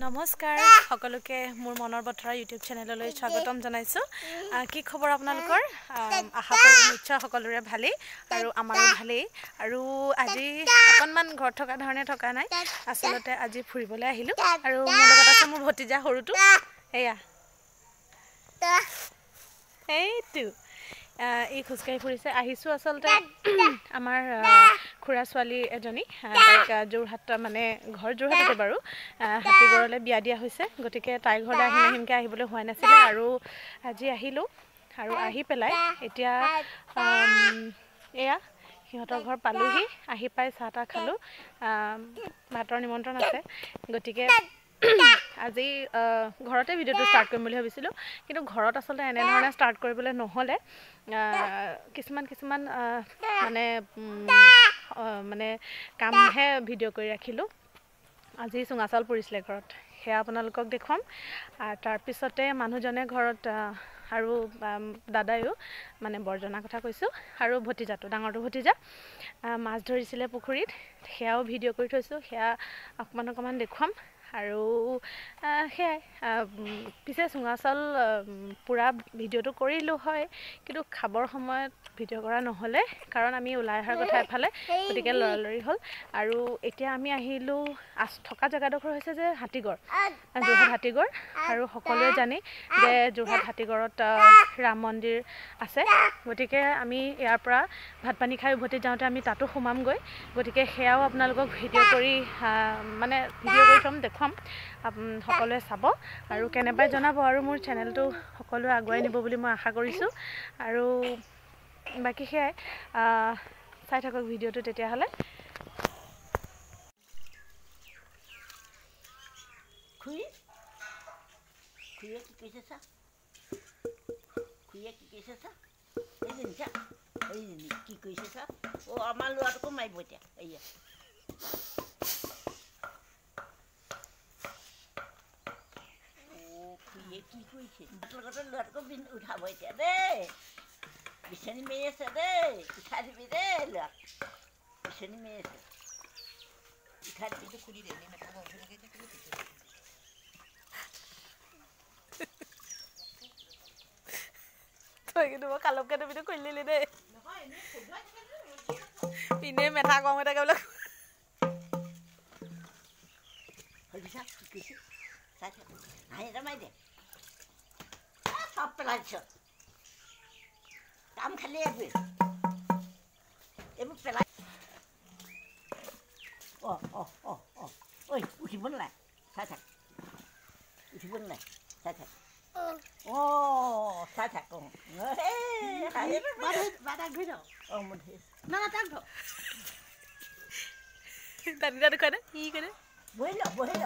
নমস্কাৰ সকলোকে মোৰ মনৰ বতৰা ইউটিউব চেনেললৈ স্বাগতম জনাইছো। কি খবৰ আপোনালোকৰ? আশা কৰোঁ নিশ্চয় সকলোৰে ভালেই আৰু আমাৰো ভালেই। আৰু আজি অকণমান ঘৰত থকা ধৰণে থকা নাই, আচলতে আজি ফুৰিবলৈ আহিলোঁ আৰু মোৰ লগত আছে মোৰ ভতিজা সৰুটো। এয়া এইটো এই খোজকাঢ়ি ফুৰিছে। আহিছোঁ আচলতে আমাৰ খুৰা ছোৱালী এজনী, তাইক যোৰহাট মানে ঘৰ যোৰহাটতে বাৰু, হাতীগড়লৈ বিয়া দিয়া হৈছে। গতিকে তাইৰ ঘৰলৈ আহিমকৈ আহিবলৈ হোৱা নাছিলে আৰু আজি আহিলোঁ। আৰু আহি পেলাই এতিয়া এয়া সিহঁতৰ ঘৰ পালোহি। আহি পাই চাহ তাহ খালোঁ, ভাতৰ নিমন্ত্ৰণ আছে। গতিকে আজি ঘৰতে ভিডিঅ'টো ষ্টাৰ্ট কৰিম বুলি ভাবিছিলোঁ, কিন্তু ঘৰত আচলতে এনেধৰণে ষ্টাৰ্ট কৰিবলৈ নহ'লে। কিছুমান মানে কামহে ভিডিঅ' কৰি ৰাখিলোঁ। আজি চুঙা চাউল পৰিছিলে ঘৰত, সেয়া আপোনালোকক দেখুৱাম। আৰু তাৰপিছতে মানুহজনে ঘৰত আৰু দাদায়ো মানে বৰজনাৰ কথা কৈছোঁ, আৰু ভতিজাটো ডাঙৰটো ভতিজা মাছ ধৰিছিলে পুখুৰীত, সেয়াও ভিডিঅ' কৰি থৈছোঁ। সেয়া অকণমান দেখুৱাম। আৰু সেয়াই পিছে চুঙা চাউল পূৰা ভিডিঅ'টো কৰিলোঁ হয়, কিন্তু খাবৰ সময়ত ভিডিঅ' কৰা নহ'লে, কাৰণ আমি ওলাই অহাৰ কথা এফালে, গতিকে লৰালৰি হ'ল। আৰু এতিয়া আমি আহিলোঁ থকা জেগাডোখৰ হৈছে যে হাতীগড়, যোৰহাট হাতীগড়। আৰু সকলোৱে জানে যে যোৰহাট হাতীগড়ত ৰাম মন্দিৰ আছে। গতিকে আমি ইয়াৰ পৰা ভাত পানী খাই উভতি যাওঁতে আমি তাতো সোমামগৈ। গতিকে সেয়াও আপোনালোকক ভিডিঅ' কৰি থ'ম, দেখুৱাম। সকলোৱে চাব আৰু কেনে পাই জনাব, আৰু মোৰ চেনেলটো সকলোৱে আগুৱাই নিব বুলি মই আশা কৰিছোঁ। আৰু বাকী সেয়াই, চাই থাকক ভিডিঅ'টো তেতিয়াহ'লে। খুৰী খুৰীয়ে কি কৰিছে চা, খুৰীয়ে কি কৰিছে চা, এইজনী চা, এইজনী কি কৰিছে চা। আমাৰ ল'ৰাটোকো মাৰিব এতিয়া। এয়া খুৰীয়ে কি কৰিছে, লগতে ল'ৰাটোকো উঠাব এতিয়া দেই। বিচনী মাৰি আছে দেই, উঠাই দিবি দেই ল'ৰা, বিচনী মাৰি আছে, উঠাই দিবি। খুলি দে তই কিন্তু মই কালকে তুমিতো খুলি দিলি দেই, এনেই মেথা কম হৈ থাকে বোলে। চব পেলাইছ, কাম খালি এইবোৰ পেলাই। ঐ উঠিব নালাগে, চাই থাক, উঠিব নালাগে, চাই থাক। চাই থাক। দাঁত দেখুৱাই দে, কি কৰে বহি ল, বহি ল।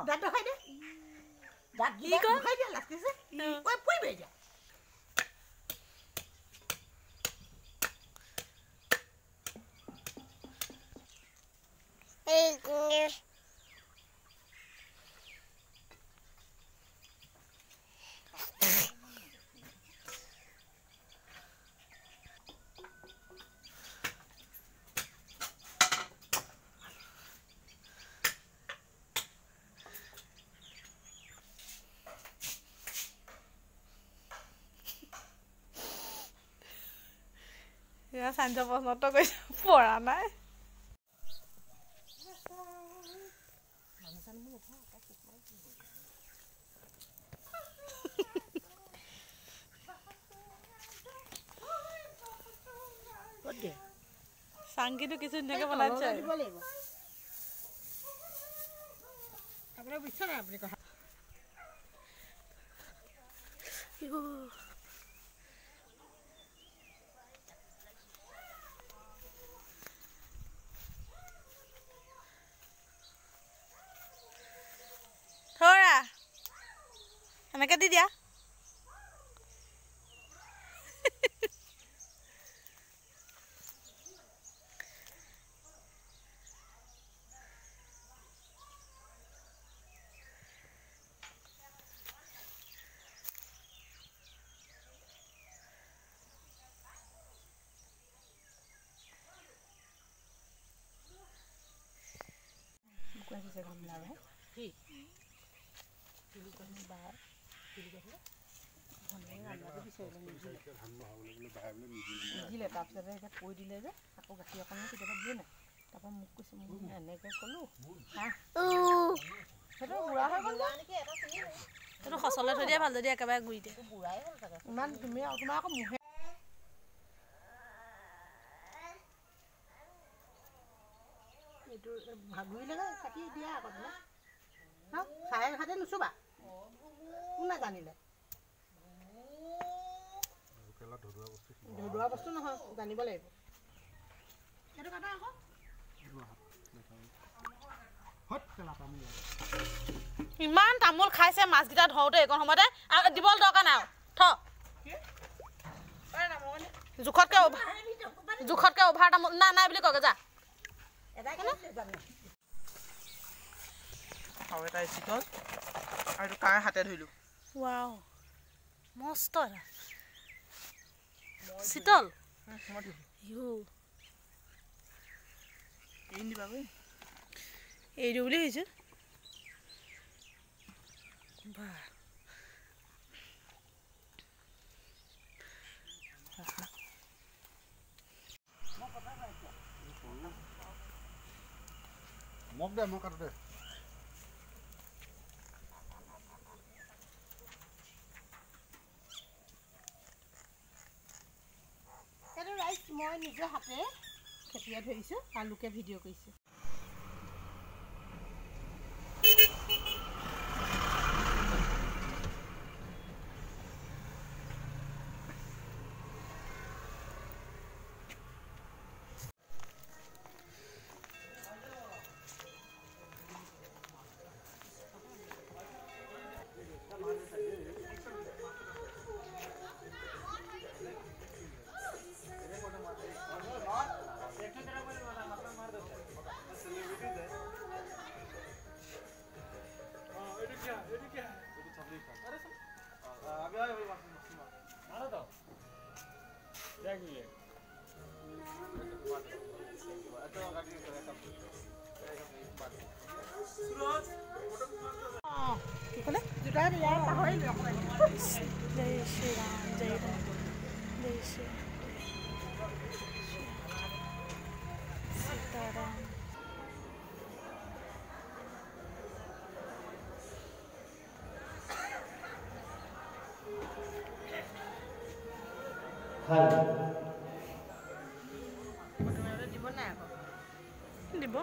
দাঁত দেখুৱাই দে, দাঁত দেখুৱাই দিয়া লাগিছে, পৰিব এতিয়া। চাঞ্জ প্ৰশ্নটো কৈছে, পৰা নাই। চাংকিটো কিছু ধুনীয়াকে বনাইছে। থৰা এনেকে দি দিয়া। কি নিদিলে তাৰপিছতে এতিয়া কৈ দিলে যে আকৌ গাখীৰ অকণমান কেতিয়াবা দিয়ে নাই তাৰপৰা মোক কৈছে মোক এনেকৈ ক'লোঁ সেইটো বুঢ়া হৈ গ'ল নেকি এটা সেইটো সচলে থৈ দিয়া ভাল যদি একেবাৰে গুৰি দিয়ে বুঢ়াই হ'ল চাগে ইমান তুমি তোমাৰ আকৌ মুহে এইটো ভাগুৰিলেগে কাটি দিয়া আকৌ তুমি খাই খাতে নুচুবা কোন নাজানিলে ধুদুৱা বস্তু নহয় জানিব লাগিব সেইটো কাটা আকৌ ইমান তামোল খাইছে মাছকেইটা ধৰোঁতে এইকণ সময়তে দিবলৈ দৰকাৰ নাই জোখতকৈ অভাৰ তামোল নাই বুলি কগে যা আৰু এটা চিতল আৰু এইটো কাৰ হাতে ধৰিলোঁ ৱাও মস্ত চিতল এই দিওঁ বুলি ভাবিছোঁ মোক দে মই কাটো দে এইটো ৰাইচ মই নিজৰ হাতেৰে খেপিয়াই ধৰিছোঁ আৰু লোকে ভিডিঅ' কৰিছোঁ जय श्री राम जय श्री सीताराम দিব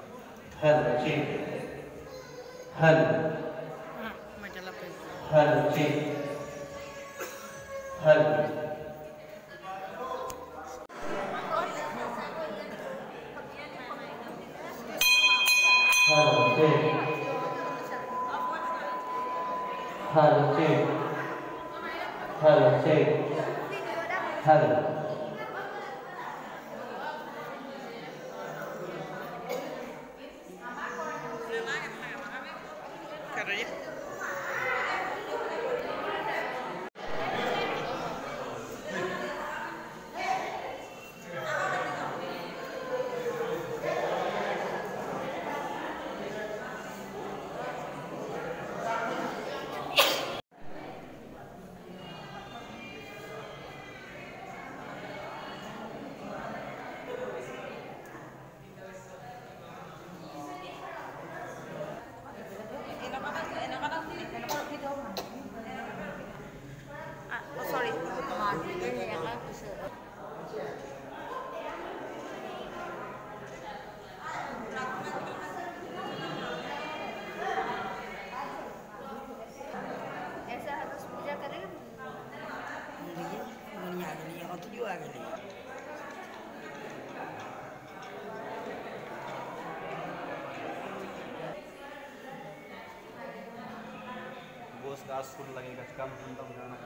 बॉस का स्कूल लगेगा कम जाना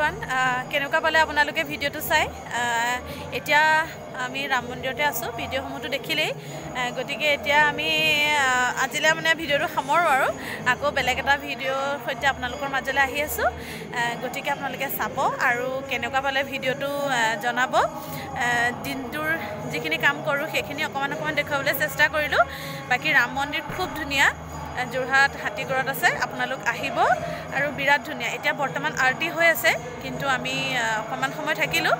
এভৰিৱান কেনেকুৱা পালে আপোনালোকে ভিডিঅ'টো চাই এতিয়া আমি ৰাম মন্দিৰতে আছোঁ ভিডিঅ'সমূহটো দেখিলেই গতিকে এতিয়া আমি আজিলৈ মানে ভিডিঅ'টো সামৰোঁ আৰু আকৌ বেলেগ এটা ভিডিঅ'ৰ সৈতে আপোনালোকৰ মাজলৈ আহি আছোঁ গতিকে আপোনালোকে চাব আৰু কেনেকুৱা পালে ভিডিঅ'টো জনাব দিনটোৰ যিখিনি কাম কৰোঁ সেইখিনি অকণমান দেখুৱাবলৈ চেষ্টা কৰিলোঁ বাকী ৰাম মন্দিৰ খুব ধুনীয়া যোৰহাট হাতীগড়ত আছে আপোনালোক আহিব আৰু বিৰাট ধুনীয়া এতিয়া বৰ্তমান আৰতি হৈ আছে কিন্তু আমি অকণমান সময় থাকিলোঁ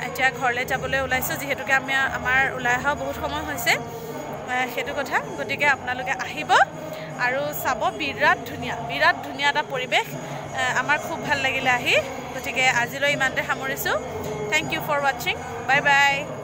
এতিয়া ঘৰলৈ যাবলৈ ওলাইছোঁ যিহেতুকে আমাৰ ওলাই অহা বহুত সময় হৈছে সেইটো কথা গতিকে আপোনালোকে আহিব আৰু চাব বিৰাট ধুনীয়া এটা পৰিৱেশ আমাৰ খুব ভাল লাগিলে আহি গতিকে আজিলৈ ইমানতে সামৰিছোঁ থেংক ইউ ফৰ ৱাচিং বাই বাই